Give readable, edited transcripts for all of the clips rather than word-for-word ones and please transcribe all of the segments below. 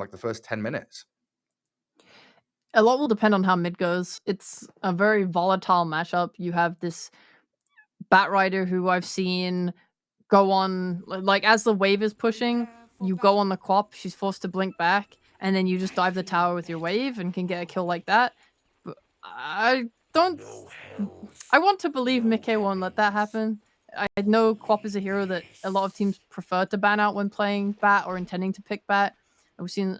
like the first 10 minutes. A lot will depend on how mid goes. It's a very volatile matchup. You have this Bat Rider who I've seen go on, like, as the wave is pushing, you go on the Quap, she's forced to blink back, and then you just dive the tower with your wave and can get a kill like that. But I don't... I want to believe Mickey won't let that happen. I know Quap is a hero that a lot of teams prefer to ban out when playing Bat or intending to pick Bat. I've seen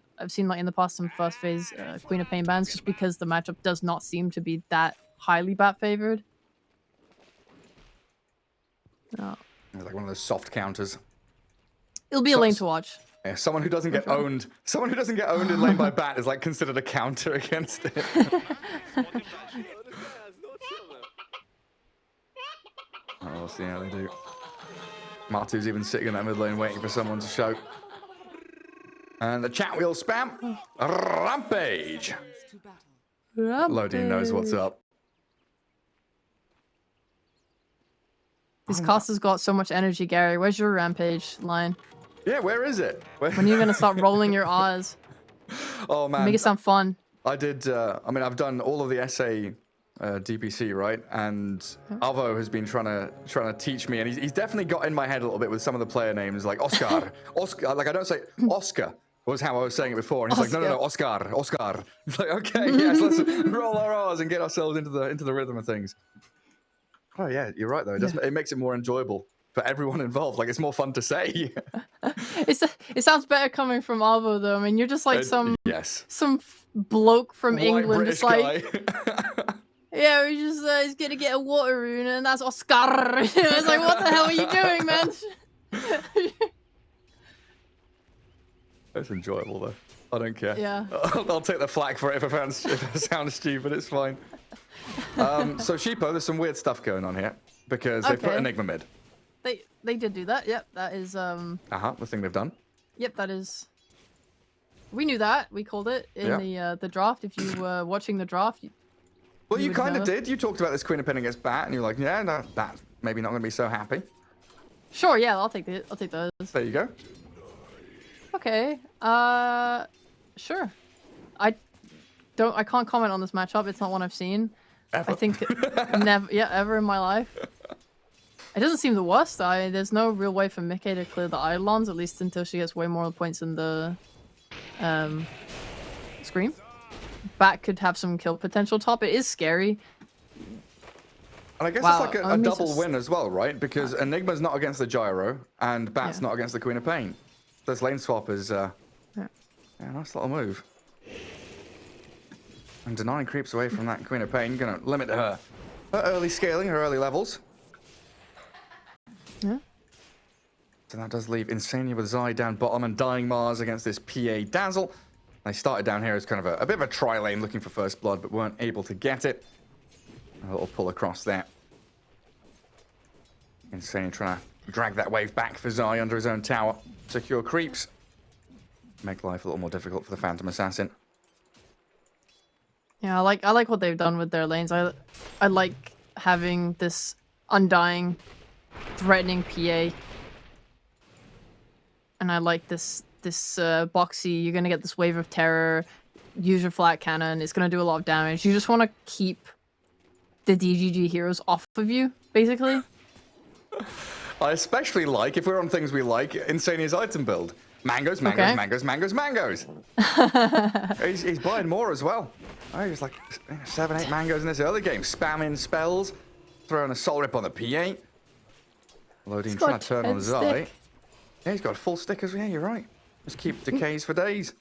like in the past some first phase Queen of Pain bans just because the matchup does not seem to be that highly Bat favored. No. It's like one of those soft counters. It'll be a lane to watch. Yeah, someone who doesn't get owned. Someone who doesn't get owned in lane by Bat is like considered a counter against it. Oh, we'll see how they do. Martu's even sitting in that mid lane waiting for someone to show. And the chat wheel spam. Rampage. Lodine knows what's up. This cast has got so much energy, Gary. Where's your Rampage line? Yeah, where is it? When are you going to start rolling your R's? Oh, man. Make it sound fun. I did, I mean, I've done all of the SA DPC, right? And Avo has been trying to teach me, and he's definitely got in my head a little bit with some of the player names, like Oscar. Oscar, like I don't say Oscar, was how I was saying it before. And he's like, no, Oscar. It's like, okay, yes, let's roll our R's and get ourselves into the rhythm of things. Oh yeah, you're right though. It makes it more enjoyable for everyone involved. Like it's more fun to say. It sounds better coming from Avo though. I mean, you're just like some bloke from England. British it's like, yeah, he's gonna get a water rune, and that's Oscar. It's like, what the hell are you doing, man? It's enjoyable though. I don't care. Yeah. I'll take the flak for it if it sounds stupid. It's fine. So Sheepo, there's some weird stuff going on here because they put Enigma mid. They did do that. Yep, that is the thing they've done. Yep, that is. We knew that. We called it in the draft. If you were watching the draft. Well, you kind of did. You talked about this Queen of Pain against Bat, and you're like, yeah, no, that's maybe not going to be so happy. Sure, yeah, I'll take it. I'll take those. There you go. Okay. Sure. I can't comment on this matchup. It's not one I've seen. Ever. I think ever in my life. It doesn't seem the worst. There's no real way for Mickey to clear the Eidolons, at least until she gets way more points in the Scream. Bat could have some kill potential top. It is scary. And I guess it's like a double win as well, right? Because Enigma's not against the Gyro, and Bat's not against the Queen of Pain. This lane swap is a nice little move. And denying creeps away from that Queen of Pain, gonna limit her early scaling, her early levels. Yeah. So that does leave Insania with Zai down bottom and Dying Mars against this PA Dazzle. They started down here as kind of a bit of a tri-lane looking for first blood, but weren't able to get it. A little pull across there. Insania trying to drag that wave back for Zai under his own tower. Secure creeps. Make life a little more difficult for the Phantom Assassin. Yeah, I like what they've done with their lanes. I like having this undying, threatening PA. And I like this boxy. You're gonna get this wave of terror. Use your flat cannon. It's gonna do a lot of damage. You just want to keep the DGG heroes off of you, basically. I especially like, if we're on things we like, Insania's item build. Mangoes. He's buying more as well. Oh, he's like 7, 8 mangoes in this early game. Spamming spells. Throwing a soul rip on the P8. Lodine trying to turn on Zai. Yeah, he's got a full stick as well. Yeah, you're right. Just keep decays for days.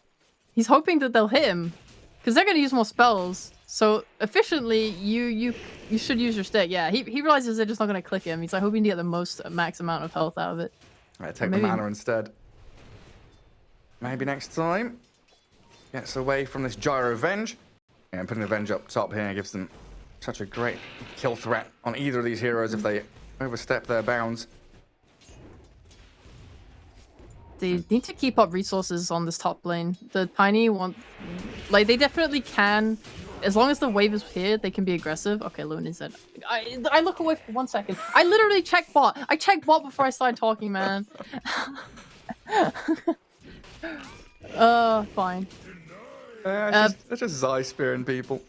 He's hoping that they'll hit him. Because they're going to use more spells. So efficiently, you should use your stick. Yeah, he realizes they're just not going to click him. He's like hoping to get the max amount of health out of it. Alright, take the mana instead. Maybe next time. Gets away from this Gyro Venge. And putting the Venge up top here gives them such a great kill threat on either of these heroes if they overstep their bounds. They need to keep up resources on this top lane. The Piney they definitely can. As long as the wave is here, they can be aggressive. Okay, Luna said. I look away for 1 second. I literally checked bot. I checked bot before I started talking, man. Fine. It's just Zai spearing people.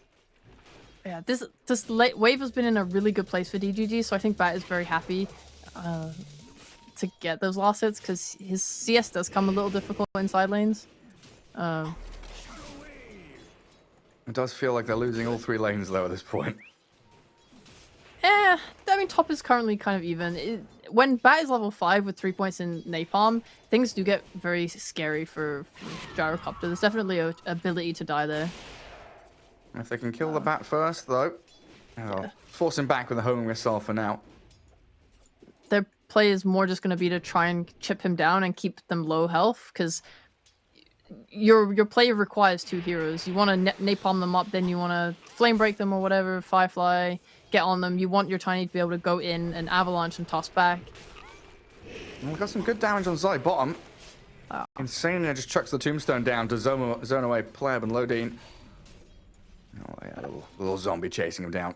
Yeah, this late wave has been in a really good place for DGG, so I think Bat is very happy to get those last hits because his CS does come a little difficult in side lanes. It does feel like they're losing all 3 lanes though at this point. I mean, top is currently kind of even. When Bat is level 5 with 3 points in Napalm, things do get very scary for Gyrocopter. There's definitely an ability to die there. If they can kill the Bat first, though, force him back with a homing missile for now. Their play is more just going to be to try and chip him down and keep them low health, because your play requires 2 heroes. You want to napalm them up, then you want to flame break them or whatever, Firefly, get on them. You want your Tiny to be able to go in and avalanche and toss back. We've got some good damage on Zai bottom. Insania just chucks the tombstone down to zone away Pleb and Lodine. Oh, yeah, little zombie chasing him down.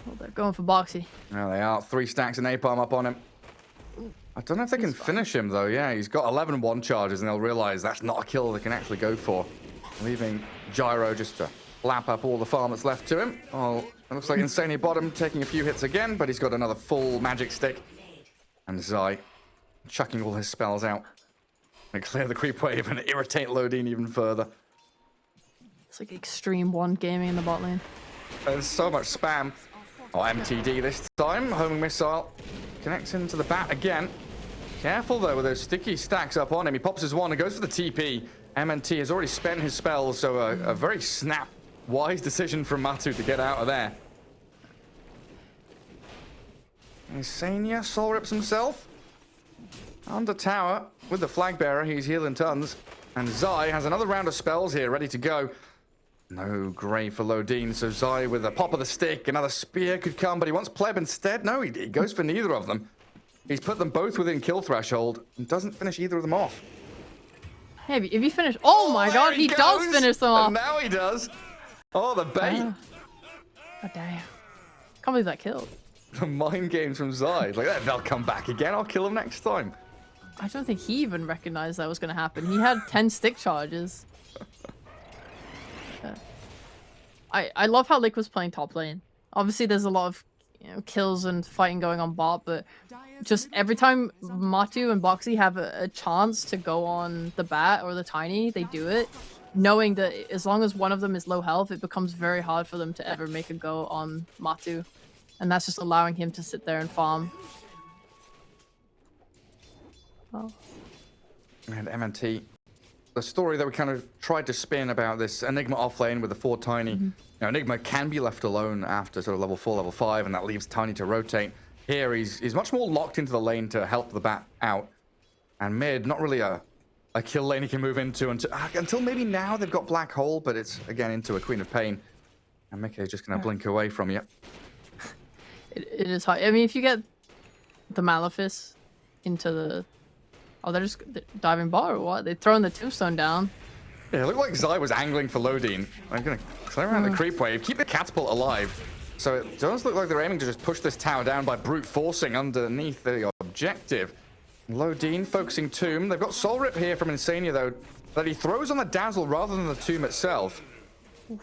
Well, they're going for Boxy. There they are. 3 stacks of napalm up on him. I don't know if they can finish him, though. Yeah, he's got 11 1 charges, and they'll realize that's not a kill they can actually go for. Leaving Gyro just to lap up all the farm that's left to him. Oh, it looks like Insania bottom taking a few hits again, but he's got another full magic stick. And Zai chucking all his spells out. And clear the creep wave and irritate Lodine even further. It's like extreme 1 gaming in the bot lane. There's so much spam. Oh, MTD this time. Homing missile connects into the Bat again. Careful though with those sticky stacks up on him. He pops his 1 and goes for the TP. MNT has already spent his spells, so a very wise decision from Matu to get out of there. Insania soul rips himself. Under tower with the flag bearer. He's healing tons. And Zai has another round of spells here ready to go. No grave for Lodine, so Zai with a pop of the stick, another spear could come, but he wants Pleb instead. No, he goes for neither of them. He's put them both within kill threshold and doesn't finish either of them off. Hey, if you finish... Oh my god, he does finish them off! And now he does! Oh, the bait! God damn. Can't believe that killed. The mind games from Zai. Like, they'll come back again, I'll kill them next time. I don't think he even recognized that was going to happen. He had 10 stick charges. I love how Lick was playing top lane. Obviously, there's a lot of kills and fighting going on bot, but just every time Matu and Boxy have a chance to go on the Bat or the Tiny, they do it, knowing that as long as one of them is low health, it becomes very hard for them to ever make a go on Matu. And that's just allowing him to sit there and farm. Oh. And MNT. The story that we kind of tried to spin about this Enigma offlane with the 4 Tiny. Now, Enigma can be left alone after sort of level 4, level 5, and that leaves Tiny to rotate. Here, he's much more locked into the lane to help the Bat out. And mid, not really a kill lane he can move into until maybe now they've got Black Hole, but it's, again, into a Queen of Pain. And Mickey is just going to blink away from you. It is hard. I mean, if you get the Malefice into the... Oh, they're just diving bot or what? They're throwing the tombstone down. Yeah, it looked like Zai was angling for Lodine. I'm going to clear around the creep wave, keep the catapult alive. So it does look like they're aiming to just push this tower down by brute forcing underneath the objective. Lodine focusing Tomb. They've got Soul Rip here from Insania, though, that he throws on the Dazzle rather than the Tomb itself.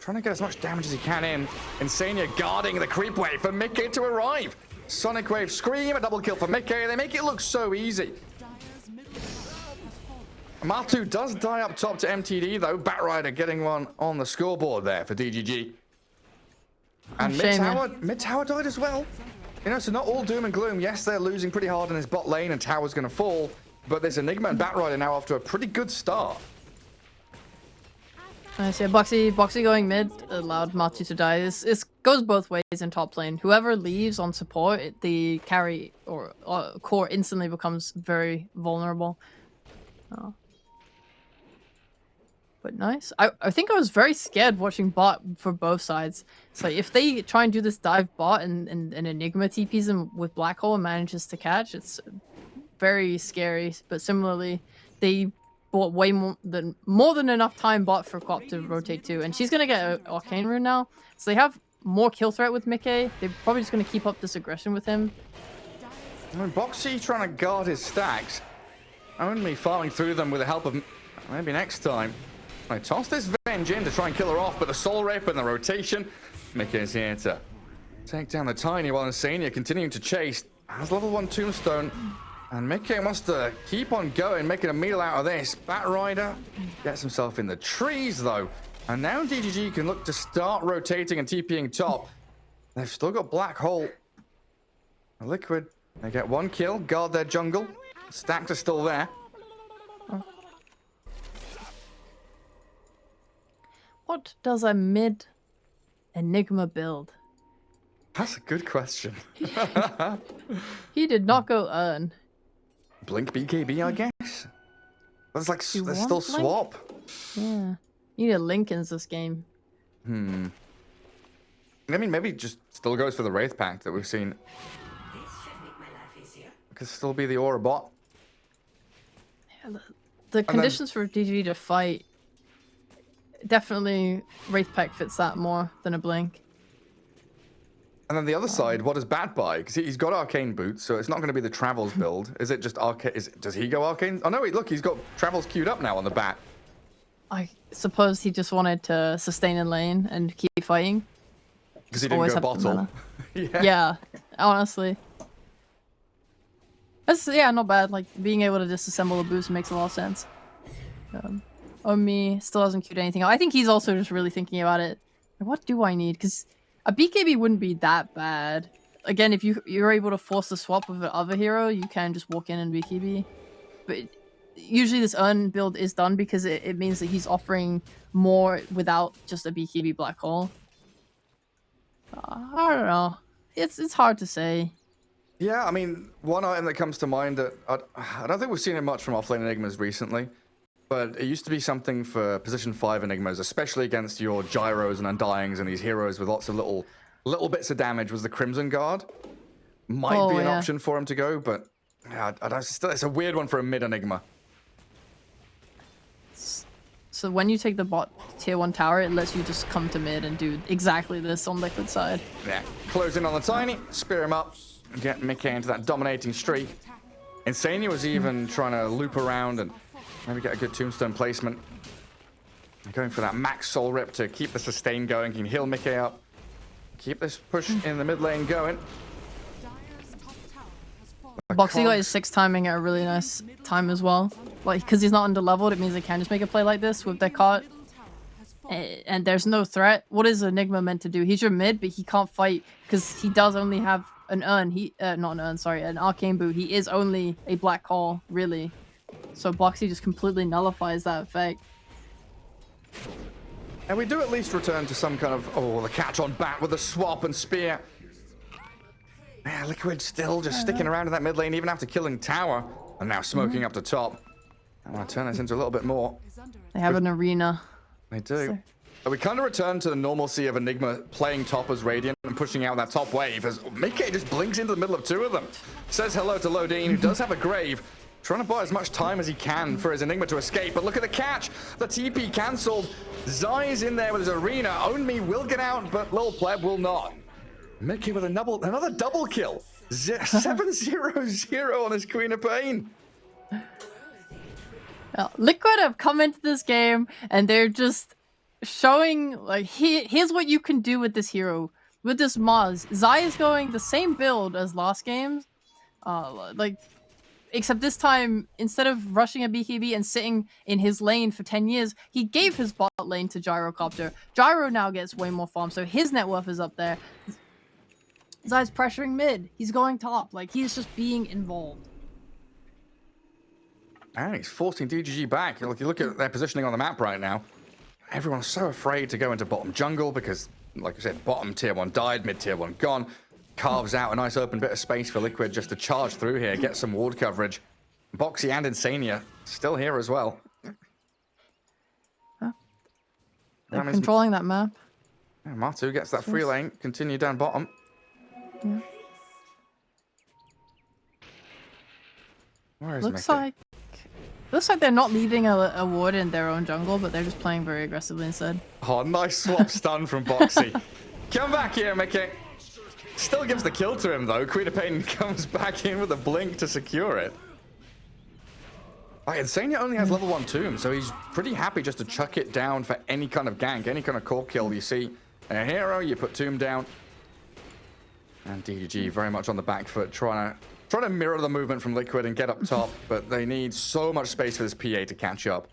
Trying to get as much damage as he can in. Insania guarding the creep wave for Mickey to arrive. Sonic Wave Scream, a double kill for Mickey. They make it look so easy. Matu does die up top to MTD, though. Batrider getting one on the scoreboard there for DGG. And mid-tower died as well. You know, so not all doom and gloom. Yes, they're losing pretty hard in his bot lane and tower's going to fall. But there's Enigma and Batrider now off to a pretty good start. I see. Boxy going mid allowed Matu to die. This goes both ways in top lane. Whoever leaves on support, the carry or core instantly becomes very vulnerable. Oh. But nice. I think I was very scared watching bot for both sides. So if they try and do this dive bot and Enigma TPs him with Black Hole and manages to catch, it's very scary. But similarly, they bought way more than enough time bot for Cop to rotate too. And she's going to get an Arcane Rune now. So they have more kill threat with Mickey. They're probably just going to keep up this aggression with him. I mean, Boxy trying to guard his stacks. Only farming through them with the help of Maybe next time. I toss this Venge in to try and kill her off, but the Soul Rip and the rotation. Mickey is here to take down the Tiny while Insania continuing to chase. Has level 1 Tombstone. And Mickey wants to keep on going, making a meal out of this. Bat Rider gets himself in the trees, though. And now DGG can look to start rotating and TPing top. They've still got Black Hole. Liquid, they get 1 kill, guard their jungle. Stacks are still there. What does a mid Enigma build? That's a good question. He did not go earn. Blink BKB, I guess. That's like, there's still Blink? swap. Yeah. You need a Lincolns this game. I mean, maybe just still goes for the Wraith Pact that we've seen. Could still be the Aura bot. Yeah, the conditions for DG to fight, definitely Wraith Pact fits that more than a Blink. And then the other side, what does Bat buy? Because he's got Arcane Boots, so it's not going to be the Travels build. Is it just Arcane? Does he go Arcane? Oh no, wait, look, he's got Travels queued up now on the Bat. I suppose he just wanted to sustain in lane and keep fighting. Because he didn't go bottle. Yeah, honestly. That's, yeah, not bad. Like, being able to disassemble the boost makes a lot of sense. Omi still hasn't queued anything out. I think he's also just really thinking about it. What do I need? Because a BKB wouldn't be that bad. Again, if you're able to force the swap with another hero, you can just walk in and BKB. But usually this Urn build is done because it means that he's offering more without just a BKB black hole. I don't know. It's hard to say. Yeah, I mean, one item that comes to mind that I don't think we've seen it much from offlane Enigmas recently, but it used to be something for position 5 Enigmas, especially against your Gyros and Undyings and these heroes with lots of little bits of damage, was the Crimson Guard. Might be an option for him to go, but yeah, it's a weird one for a mid Enigma. So when you take the bot tier 1 tower, it lets you just come to mid and do exactly this on Liquid side. Yeah, close in on the Tiny, spear him up, and get Mickey into that dominating streak. Insania was even trying to loop around and maybe get a good Tombstone placement. Going for that max Soul Rip to keep the sustain going, can heal Mickey up. Keep this push in the mid lane going. Boxy got his 6 timing at a really nice time as well. Like, because he's not under-leveled, it means they can just make a play like this with their cart. And there's no threat. What is Enigma meant to do? He's your mid, but he can't fight because he does only have an Urn. Not an Urn, sorry, an Arcane Boot. He is only a Black Hole, really. So Boxy just completely nullifies that effect. And we do at least return to some kind of, the catch on Bat with a swap and spear. Yeah, Liquid still just sticking around in that mid lane even after killing Tower. And now smoking up to top. I want to turn this into a little bit more. They have an arena. They do. But we kind of return to the normalcy of Enigma playing top as Radiant and pushing out that top wave as Mickey just blinks into the middle of 2 of them. Says hello to Lodine, who does have a grave. Trying to buy as much time as he can for his Enigma to escape. But look at the catch. The TP cancelled. Zai's in there with his arena. Onmi will get out, but Lil Pleb will not. Mickey with another double kill. 7-0-0 on his Queen of Pain. Well, Liquid have come into this game and they're just showing, like, here's what you can do with this hero. With this Maz. Zai is going the same build as last game. Except this time, instead of rushing a BKB and sitting in his lane for 10 years, he gave his bot lane to Gyrocopter. Gyro now gets way more farm, so his net worth is up there. Zai's pressuring mid. He's going top. Like, he's just being involved. And he's forcing DGG back. You look at their positioning on the map right now. Everyone's so afraid to go into bottom jungle because, like I said, bottom tier 1 died, mid tier 1 gone. Carves out a nice open bit of space for Liquid just to charge through here, get some ward coverage. Boxy and Insania still here as well. They're controlling that map. Yeah, Matu gets that free lane, continue down bottom. Yeah. Where is Looks Mickey? like they're not leaving a ward in their own jungle, but they're just playing very aggressively instead. Oh, nice swap stun from Boxy. Come back here, Mickey. Still gives the kill to him though. Queen of Pain comes back in with a blink to secure it. Right, Insania only has level 1 tomb, so he's pretty happy just to chuck it down for any kind of gank, any kind of core kill. You see a hero, you put tomb down. And DGG very much on the back foot, trying to mirror the movement from Liquid and get up top, but they need so much space for this PA to catch up.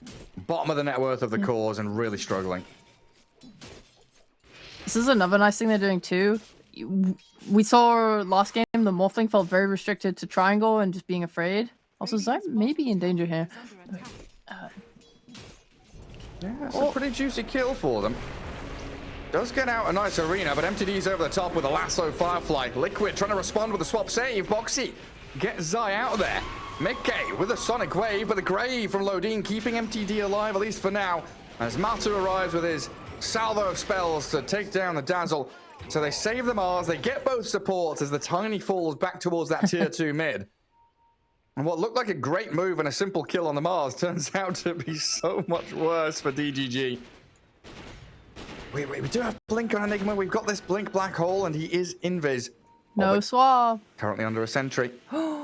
Bottom of the net worth of the cores and really struggling. This is another nice thing they're doing too. We saw last game, the Morphling felt very restricted to triangle and just being afraid. Also, Zai may be in danger here. Yeah, it's a pretty juicy kill for them. Does get out a nice arena, but MTD's over the top with a lasso Firefly. Liquid trying to respond with a swap save. Boxy gets Zai out of there. Mickey with a Sonic Wave, but the Grave from Lodine keeping MTD alive, at least for now. As Matu arrives with his salvo of spells to take down the Dazzle. So they save the Mars, they get both supports as the Tiny falls back towards that tier 2 mid. And what looked like a great move and a simple kill on the Mars turns out to be so much worse for DGG. We do have Blink on Enigma. We've got this Blink Black Hole, and he is invis. No swap. Currently under a sentry.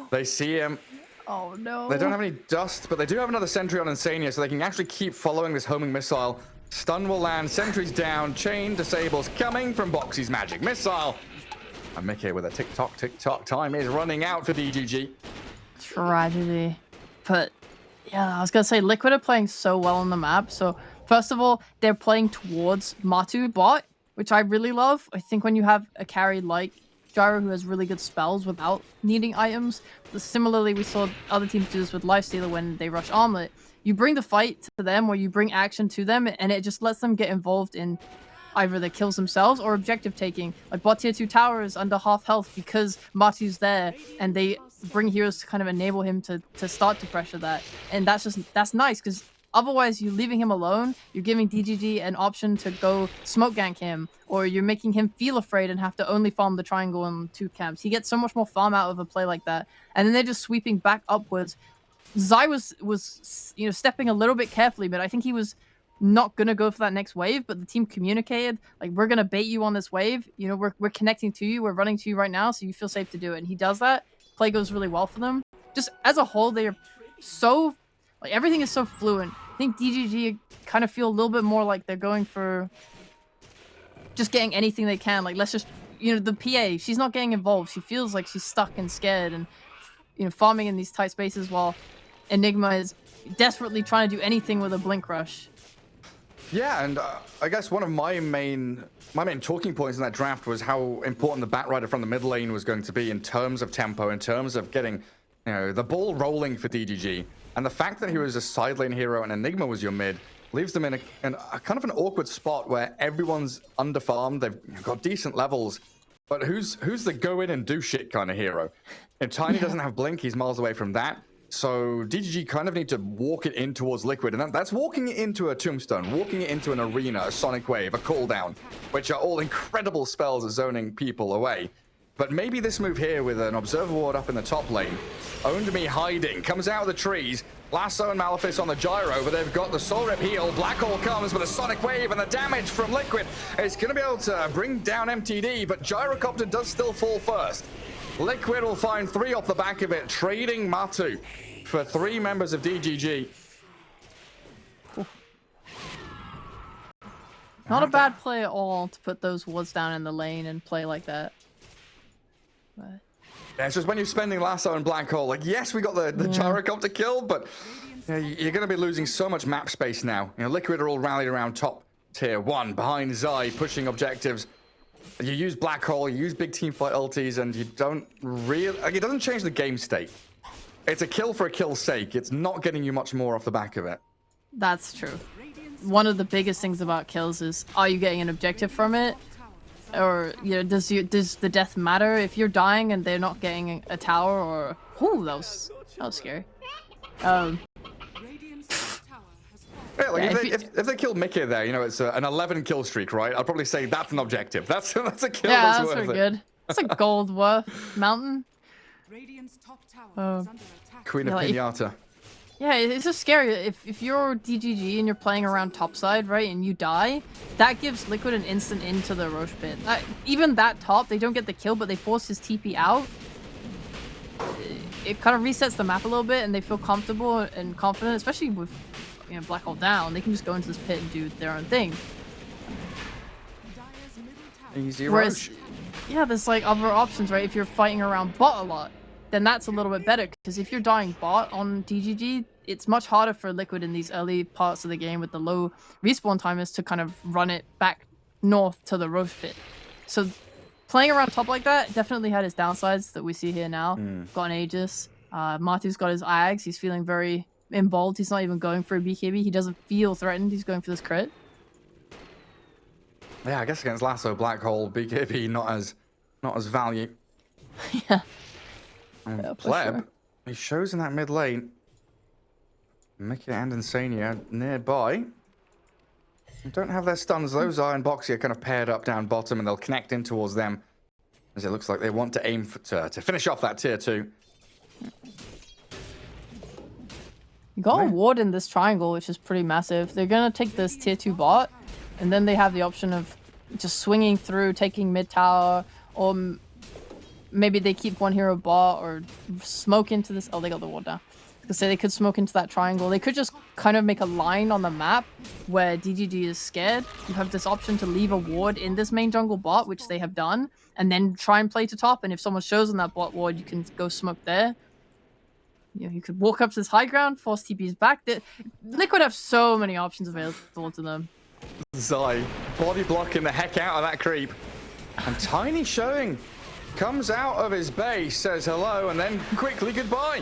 They see him. Oh no. They don't have any dust, but they do have another sentry on Insania, so they can actually keep following this homing missile. Stun will land, sentry's down, chain disables coming from Boxy's magic missile. And Mickey with a tick-tock, time is running out for DGG. Tragedy. But yeah, I was gonna say Liquid are playing so well on the map. So first of all, they're playing towards Matu bot, which I really love. I think when you have a carry like Gyro who has really good spells without needing items. Similarly, we saw other teams do this with Lifestealer when they rush Armlet. You bring the fight to them or you bring action to them, and it just lets them get involved in either the kills themselves or objective taking. Like bot tier 2 tower is under half health because Matu's there, and they bring heroes to kind of enable him to start to pressure that. And that's nice, because otherwise you're leaving him alone, you're giving DGG an option to go smoke gank him, or you're making him feel afraid and have to only farm the triangle and 2 camps. He gets so much more farm out of a play like that. And then they're just sweeping back upwards. Zai was stepping a little bit carefully, but I think he was not gonna go for that next wave, but the team communicated, like, we're gonna bait you on this wave, we're connecting to you, we're running to you right now, so you feel safe to do it. And he does that. Play goes really well for them. Just as a whole, they are so, like, everything is so fluent. I think DGG kind of feel a little bit more like they're going for just getting anything they can. Like, let's just, the PA, she's not getting involved. She feels like she's stuck and scared and, farming in these tight spaces, while Enigma is desperately trying to do anything with a blink rush. Yeah, and I guess one of my main talking points in that draft was how important the Batrider from the mid lane was going to be in terms of tempo, in terms of getting, the ball rolling for DGG. And the fact that he was a side lane hero and Enigma was your mid leaves them in a kind of an awkward spot where everyone's underfarmed. They've got decent levels, but who's the go in and do shit kind of hero? If Tiny doesn't have blink, he's miles away from that. So DGG kind of need to walk it in towards Liquid, and that's walking it into a Tombstone, walking it into an arena, a Sonic Wave, a cooldown, which are all incredible spells at zoning people away. But maybe this move here with an Observer Ward up in the top lane, Owned Me hiding, comes out of the trees, Lasso and Malefice on the Gyro, but they've got the Soul Rip heal, Black Hole comes with a Sonic Wave, and the damage from Liquid is going to be able to bring down MTD, but Gyrocopter does still fall first. Liquid will find 3 off the back of it, trading Matu for 3 members of DGG. Not a bad play at all to put those wards down in the lane and play like that. But yeah, it's just when you're spending Lasso and Black Hole, like, yes, we got the Gyrocopter kill, but you're going to be losing so much map space now. Liquid are all rallied around top tier 1, behind Zai, pushing objectives. You use Black Hole, you use big team fight ultis, and you don't really... it doesn't change the game state. It's a kill for a kill's sake. It's not getting you much more off the back of it. That's true. One of the biggest things about kills is, are you getting an objective from it? Or, does the death matter? If you're dying and they're not getting a tower, or... Ooh, that was scary. Yeah, like if they killed Mickey there, it's an 11 kill streak, right? I'd probably say that's an objective. That's a kill. Yeah, that's pretty good. That's a gold worth mountain. Queen of Pinata. Yeah, it's just scary. If you're DGG and you're playing around topside, right, and you die, that gives Liquid an instant into the Roche pit. Even that top, they don't get the kill, but they force his TP out. it kind of resets the map a little bit, and they feel comfortable and confident, especially with Black Hole down. They can just go into this pit and do their own thing. Easy Whereas, rush. yeah, there's like other options, right? If you're fighting around bot a lot, then that's a little bit better, because if you're dying bot on DGG, it's much harder for Liquid in these early parts of the game with the low respawn timers to kind of run it back north to the roast pit. So playing around top like that definitely had its downsides that we see here now. Got an Aegis. Matu's got his Ags. He's feeling very involved. He's not even going for a BKB. He doesn't feel threatened. He's going for this crit. Yeah, I guess against Lasso, Black Hole, BKB not as value. Yeah. Pleb, sure. he shows in that mid lane. Mickey and Insania nearby. They don't have their stuns. Those and Boxy are kind of paired up down bottom, and they'll connect in towards them, as it looks like they want to aim for, to finish off that tier 2. You got a ward in this triangle, which is pretty massive. They're going to take this tier 2 bot, and then they have the option of just swinging through, taking mid tower, or maybe they keep one hero bot or smoke into this. Oh, they got the ward now. I was gonna say they could smoke into that triangle. They could just kind of make a line on the map where DGG is scared. You have this option to leave a ward in this main jungle bot, which they have done, and then try and play to top. And if someone shows on that bot ward, you can go smoke there. You could walk up to this high ground, force TPs back. Liquid have so many options available to them. Zai body blocking the heck out of that creep. And Tiny showing. Comes out of his base, says hello, and then quickly goodbye.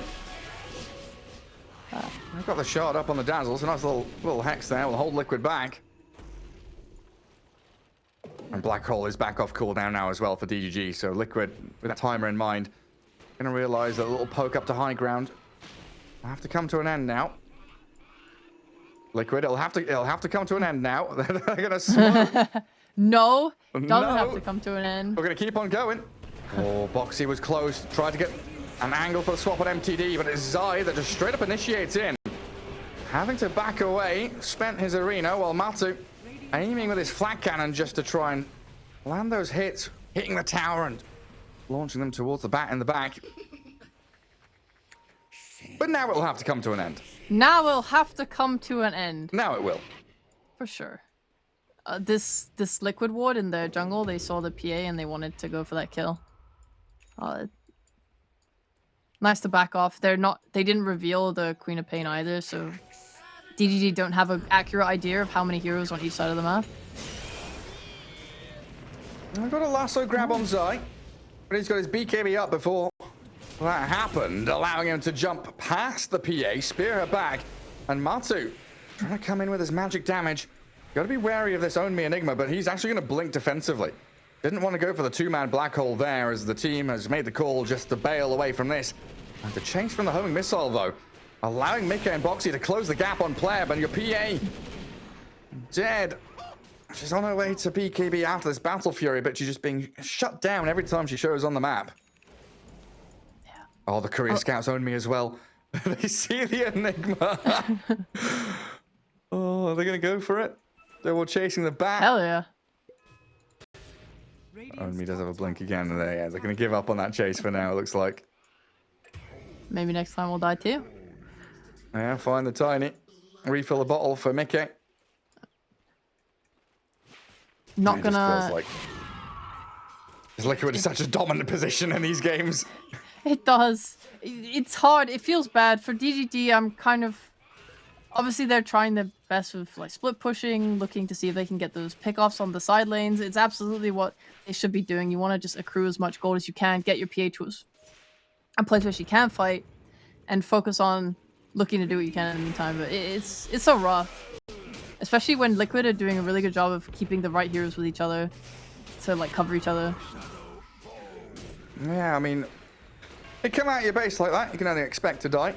We've got the shot up on the Dazzle, so nice little hex there. We'll hold Liquid back. And Black Hole is back off cooldown now as well for DGG, so Liquid, with that timer in mind, gonna realize that a little poke up to high ground will have to come to an end now. Liquid, it'll have to come to an end now. They're gonna smoke. No, doesn't have to come to an end. We're gonna keep on going. Oh, Boxy was close. Tried to get an angle for the swap on MTD, but it's Zai that just straight up initiates in. Having to back away, spent his arena, while Matu aiming with his flat cannon just to try and land those hits, hitting the tower and launching them towards the bat in the back. But now it'll have to come to an end. Now it'll have to come to an end. Now it will. For sure. This Liquid ward in the jungle, they saw the PA and they wanted to go for that kill. Nice to back off. They didn't reveal the Queen of Pain either, so DGG don't have an accurate idea of how many heroes on each side of the map. I've got a lasso grab on Zai, but he's got his BKB up before that happened, allowing him to jump past the PA, spear her back, and Matu trying to come in with his magic damage. Got to be wary of this Own Me Enigma, but he's actually going to blink defensively. Didn't want to go for the two-man Black Hole there, as the team has made the call just to bail away from this. And the chase from the homing missile, though, allowing Mika and Boxy to close the gap on Pleb, and your PA dead. She's on her way to BKB after this Battle Fury, but she's just being shut down every time she shows on the map. Yeah. Oh, the Courier Scouts own me as well. They see the Enigma. Oh, are they going to go for it? They're all chasing the bat. Hell yeah. Own me does have a blink again. Yeah, they're going to give up on that chase for now, it looks like. Maybe next time we'll die too. Yeah, find the Tiny. Refill the bottle for Mickey. Not gonna... Feels like this Liquid is such a dominant position in these games. It does. It's hard. It feels bad. For DGG, I'm kind of... Obviously, they're trying their best with like split pushing, looking to see if they can get those pickoffs on the side lanes. It's absolutely what they should be doing. You want to just accrue as much gold as you can, get your PA to a place where she can fight, and focus on looking to do what you can in the meantime. But it's so rough. Especially when Liquid are doing a really good job of keeping the right heroes with each other to like cover each other. Yeah, I mean, they come out of your base like that, you can only expect to die.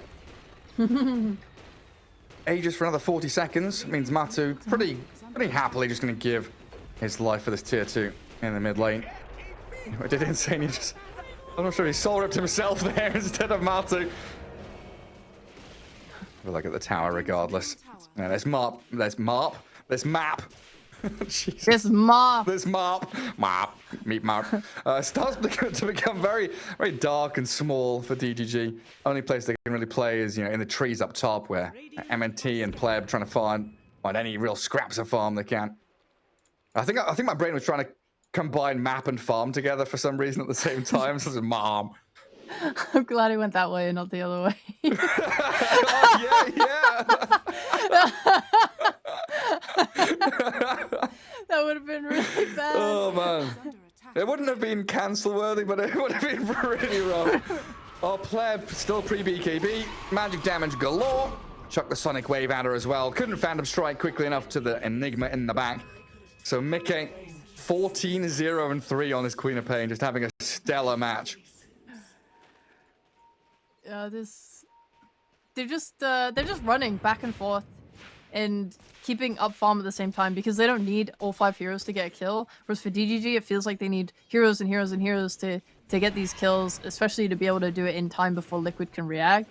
Aegis for another 40 seconds means Matu pretty happily just going to give his life for this tier 2 in the mid lane. What did Insane? I'm not sure he soul ripped himself there instead of Matu. We'll look at the tower regardless. Yeah, let's map Jesus. This mop. This meat mop, starts to become very, very dark and small for DGG. Only place they can really play is, in the trees up top, where MNT and Pleb trying to find any real scraps of farm they can. I think my brain was trying to combine map and farm together for some reason at the same time. So it's mom. I'm glad it went that way and not the other way. Oh, yeah. That would have been really bad. Oh man, it wouldn't have been cancel worthy, but it would have been really rough. Oh, Pleb still pre-BKB, magic damage galore. Chuck the Sonic Wave at her as well. Couldn't Phantom Strike quickly enough to the Enigma in the back. So Mickey 14-0-3 on this Queen of Pain, just having a stellar match. They're just running back and forth and keeping up farm at the same time because they don't need all 5 heroes to get a kill. Whereas for DGG, it feels like they need heroes and heroes and heroes to get these kills, especially to be able to do it in time before Liquid can react.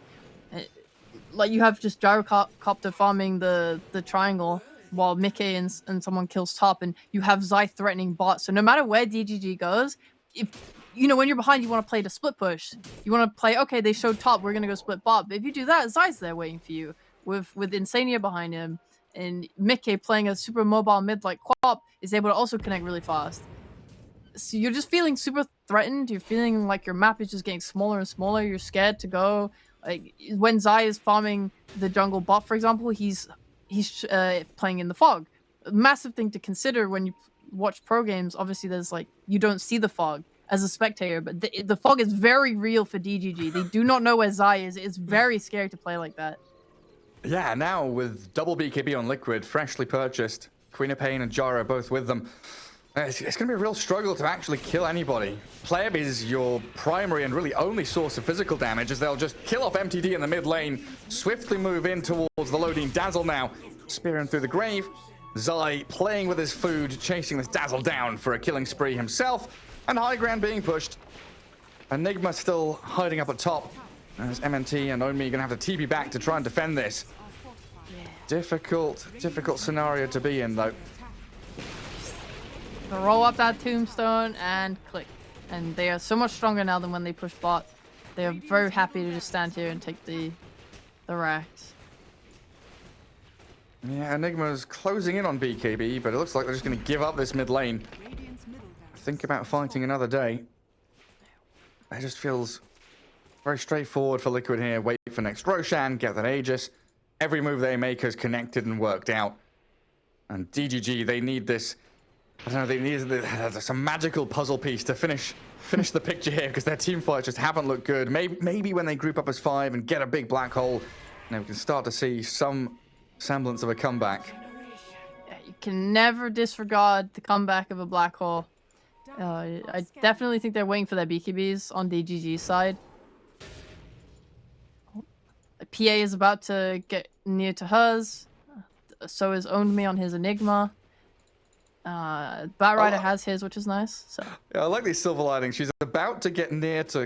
Like you have just Gyrocopter farming the triangle while Mickey and someone kills top, and you have Zai threatening bot. So no matter where DGG goes, if when you're behind, you want to play the split push. You want to play, okay, they showed top, we're gonna go split bot. But if you do that, Zai's there waiting for you with Insania behind him, and Mickey playing a super mobile mid like Quap is able to also connect really fast. So you're just feeling super threatened. You're feeling like your map is just getting smaller and smaller. You're scared to go. Like when Zai is farming the jungle bot, for example, he's playing in the fog. A massive thing to consider when you watch pro games. Obviously, there's you don't see the fog as a spectator, but the fog is very real for DGG. They do not know where Zai is. It's very scary to play like that. Yeah, now with double BKB on Liquid, freshly purchased, Queen of Pain and Jara both with them, it's going to be a real struggle to actually kill anybody. Pleb is your primary and really only source of physical damage, as they'll just kill off MTD in the mid lane, swiftly move in towards the loading Dazzle now, spearing through the grave. Zai playing with his food, chasing this Dazzle down for a killing spree himself, and high ground being pushed. Enigma still hiding up at top. As MNT and Omi gonna have to TP back to try and defend this. Yeah. Difficult scenario to be in though. Roll up that tombstone and click. And they are so much stronger now than when they push bot. They are very happy to just stand here and take the racks. Yeah, Enigma's closing in on BKB, but it looks like they're just gonna give up this mid lane. Think about fighting another day. It just feels very straightforward for Liquid here. Wait for next Roshan, get that Aegis. Every move they make is connected and worked out. And DGG, they need this. I don't know, they need some magical puzzle piece to finish the picture here, because their team fights just haven't looked good. Maybe when they group up as 5 and get a big black hole, we can start to see some semblance of a comeback. Yeah, you can never disregard the comeback of a black hole. I definitely think they're waiting for their BKBs on DGG's side. PA is about to get near to hers. So is Owned Me on his Enigma. Batrider has his, which is nice. So yeah, I like these silver linings. She's about to get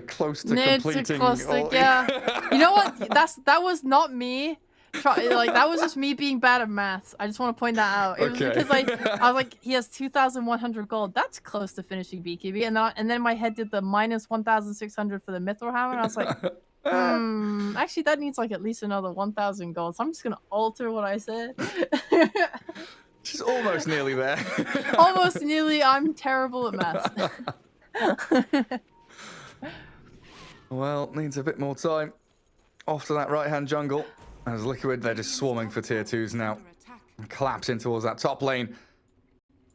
close to near completing. To close to, yeah. You know what? That was not me. That was just me being bad at maths. I just want to point that out. It was because I was like, he has 2,100 gold. That's close to finishing BKB. And then my head did the minus 1,600 for the Mithril Hammer. And I was like, actually that needs at least another 1,000 gold. So I'm just gonna alter what I said. She's almost nearly there. Almost nearly. I'm terrible at maths. Well, needs a bit more time. Off to that right-hand jungle. As Liquid, they're just swarming for tier 2s now. Collapsing towards that top lane.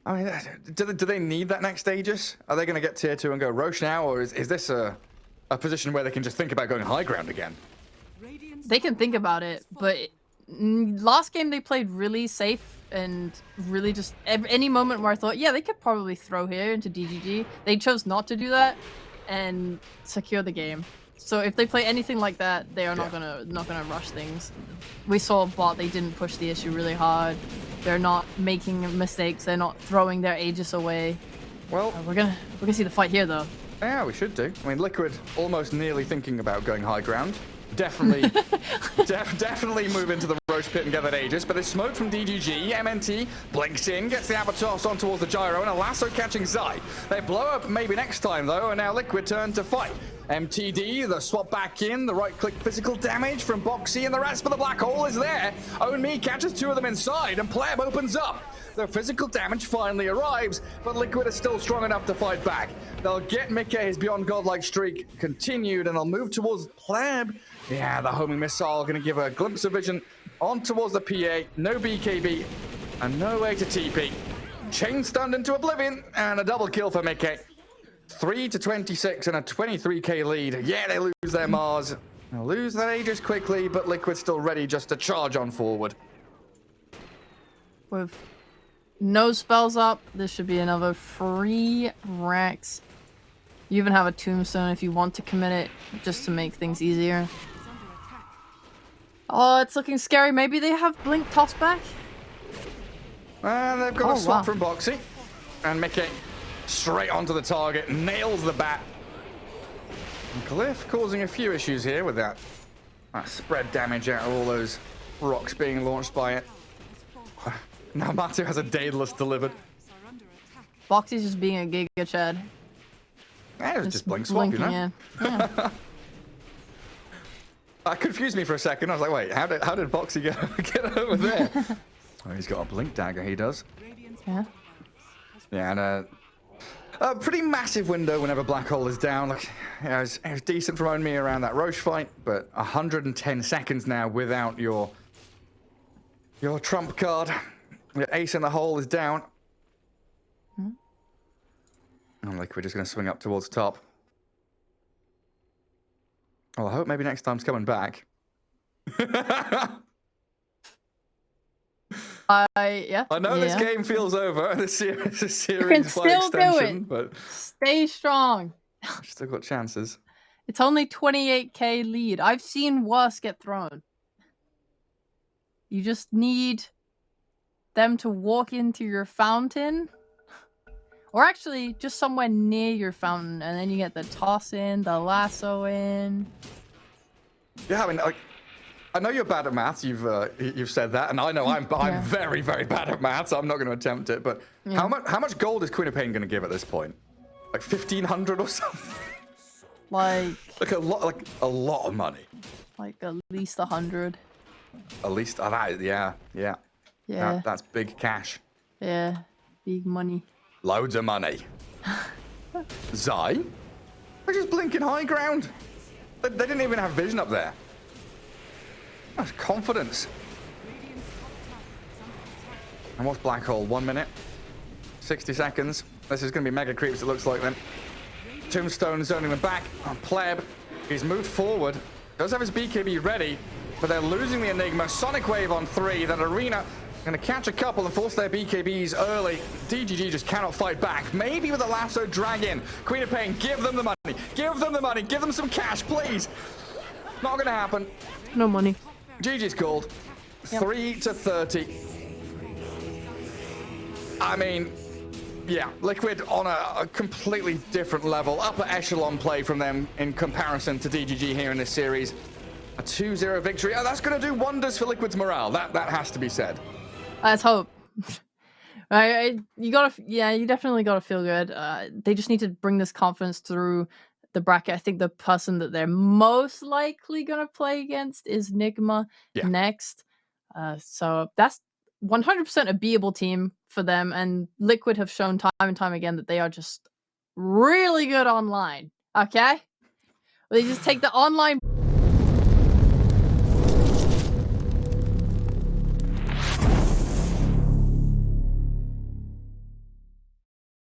I mean, do they need that next Aegis? Are they going to get tier 2 and go Roche now? Or is this a position where they can just think about going high ground again? They can think about it, but last game they played really safe and really just any moment where I thought, yeah, they could probably throw here into DGG. They chose not to do that and secure the game. So if they play anything like that, they are not gonna rush things. We saw bot, they didn't push the issue really hard. They're not making mistakes. They're not throwing their Aegis away. Well, we're gonna see the fight here though. Yeah, we should do. I mean, Liquid almost nearly thinking about going high ground. Definitely, definitely move into the Roche pit and get that Aegis. But there's smoke from DGG. MNT blinks in, gets the Avatar on towards the gyro, and a lasso catching Zai. They blow up maybe next time though, and now Liquid turn to fight. MTD, the swap back in, the right-click physical damage from Boxy, and the rest of the black hole is there. Own Me catches two of them inside, and Pleb opens up. The physical damage finally arrives, but Liquid is still strong enough to fight back. They'll get Mickey his Beyond Godlike streak continued, and they'll move towards Pleb. Yeah, the homing missile going to give a glimpse of vision on towards the PA. No BKB, and no way to TP. Chain stunned into oblivion, and a double kill for Mickey. 3-26 and a 23k lead. Yeah, they lose their Mars. They'll lose their Aegis quickly, but Liquid's still ready just to charge on forward. With no spells up, this should be another free Rex. You even have a tombstone if you want to commit it, just to make things easier. Oh, it's looking scary. Maybe they have Blink toss back? And they've got a swap wow. from Boxy. And Mickey straight onto the target, nails the bat. And Glyph causing a few issues here with that spread damage out of all those rocks being launched by it. Now Matu has a Daedalus delivered. Boxy's just being a Giga Chad. Yeah, it was just blink swap, you know? Yeah. That confused me for a second. I was like, wait, how did Boxy get over there? Oh, he's got a blink dagger, he does. Yeah. Yeah, and a pretty massive window whenever Black Hole is down. Like, yeah, it was decent from Own Me around that Roche fight, but 110 seconds now without your trump card. Your ace in the hole is down. And Liquid just going to swing up towards the top. Well, I hope maybe next time's coming back. Yeah. I know this game feels over. This series You can by still do extension, it. but Stay strong. still got chances. It's only 28k lead. I've seen worse get thrown. You just need them to walk into your fountain. Or actually, just somewhere near your fountain, and then you get the toss in, the lasso in. Yeah, I mean, I know you're bad at maths. You've said that, and I know I'm very, very bad at maths. So I'm not going to attempt it. But how much gold is Queen of Pain going to give at this point? Like 1,500 or something? Like a lot of money. Like at least 100. At least yeah. That's big cash. Yeah, big money. Loads of money. Zai? They're just blinking high ground. They didn't even have vision up there. That's confidence. And what's Black Hole? 1 minute? 60 seconds. This is going to be mega creeps, it looks like then. Tombstone zoning them back on Pleb. He's moved forward. Does have his BKB ready, but they're losing the Enigma. Sonic Wave on 3. Then Arena going to catch a couple and force their BKBs early. DGG just cannot fight back. Maybe with a lasso drag in. Queen of Pain, give them the money. Give them the money. Give them some cash, please. Not going to happen. No money. GG's called. 3-30. I mean, yeah, Liquid on a completely different level. Upper echelon play from them in comparison to DGG here in this series. A 2-0 victory. Oh, that's going to do wonders for Liquid's morale. That has to be said. Let's hope. You definitely gotta feel good. They just need to bring this confidence through the bracket. I think the person that they're most likely gonna play against is Nigma next. So that's 100% a beatable team for them, and Liquid have shown time and time again that they are just really good online. Okay? They just take the online